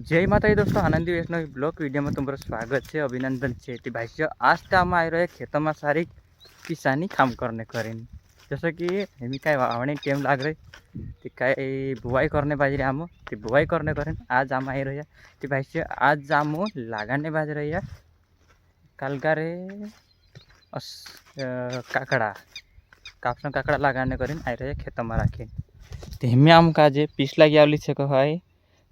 जय माता दी दोस्तों, आनंदी वैष्णव ब्लॉग वीडियो में तुम्हारा स्वागत है। अभिनंदन छेटी भाई से आज टाइम आ रहे खेतों में सारी किसानी काम करने करें। जैसे कि हमें कहीं वावणी टाइम लाग रही तो कहीं बुआई करने बाज रहे हम तो बुआई करने करें। आज आम आई रही तो भाई से आज जाम लगाने बाज रही है कलगारे काकड़ा कापसन काकड़ा लगाने करें आई रही खेतों में राखी तो हमें आम का जे पिछला गया से कह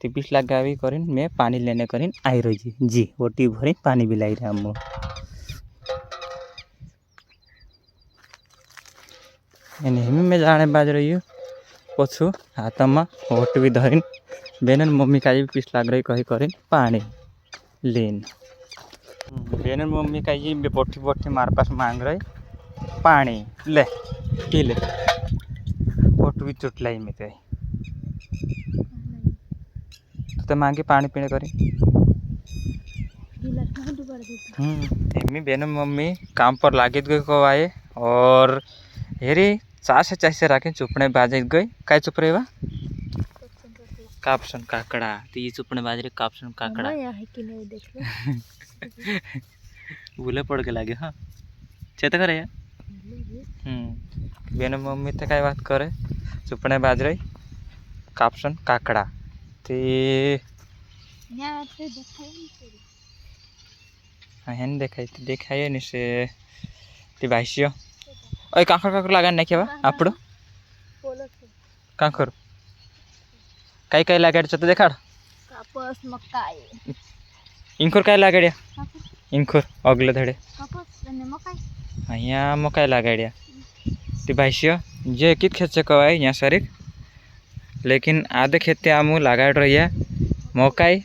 तो पिछला गावी करीन मैं पानी लेने करीन आई रही जी ओटी भरी पानी भी लाई रहे हम हमें मैं जाने बाज रही हूँ पशु हाथ में ओट भी धरीन बेन मम्मी का भी पिछला रही कही करीन पानी लेन बेन मम्मी का जी बोटी बोटी मार पास मांग रही पानी ले पी ले ओट भी चुट लाई में कहीं तो मांगे पानी पीने करी बेन मम्मी काम पर लागित गई को आए और हेरी चार से चार से राखे चुपने बाज गई काय चुप रहे वा कापसन काकड़ा तो ये चुपने बाज रहे कापसन काकड़ा भूले पड़ के लागे हाँ चेत करे यार बेन मम्मी तो काय बात करे चुपने बाज रही कापसन काकड़ा हेन देखाइए नि से ती भाइसियो ओए कांकर कांकर लगान नहीं केवा आपड़ो कांकर काय काय लगाड छ त देखाड कापस मकाई इंखुर काय लगाड्या इंखुर अगले धडे कापस आणि मकाई यहाँ मकाई लगाड्या ती भाइसियो जे कित खेत से कवाय यहाँ सरिक लेकिन आधे खेते आमू लगाड रहिया मकाई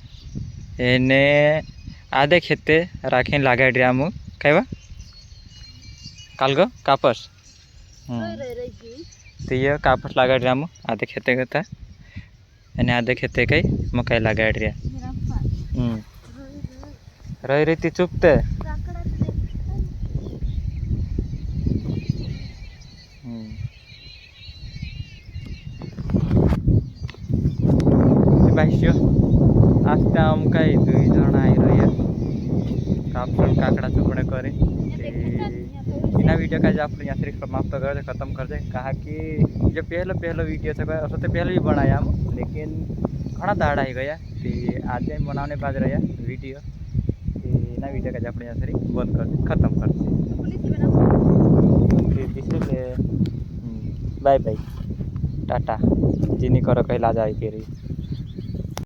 एने आधे खेते राखीन लगाड रहिया आमू कायवा कालगो कापस तो ये कापस लगाड रहिया आमू आधे खेते गता एने आधे खेते कई मकाई लगाड रहिया रही रही ती चुपते भाइसियो आज आम कई दुई जन आई रही है कापसन काकड़ा चुपड़े करे इना वीडियो का आप यहाँ से समाप्त कर खत्म कर दे कहा कि जो पहला वीडियो था असो तो पहले भी बनाया हम लेकिन घना दाड़ आई गया तो आज बनाने बाज रहा वीडियो इना वीडियो का आप यहाँ से बंद कर दे खत्म कर दे बाय बाय टाटा जिनी करो कहीं ला जाए के रही।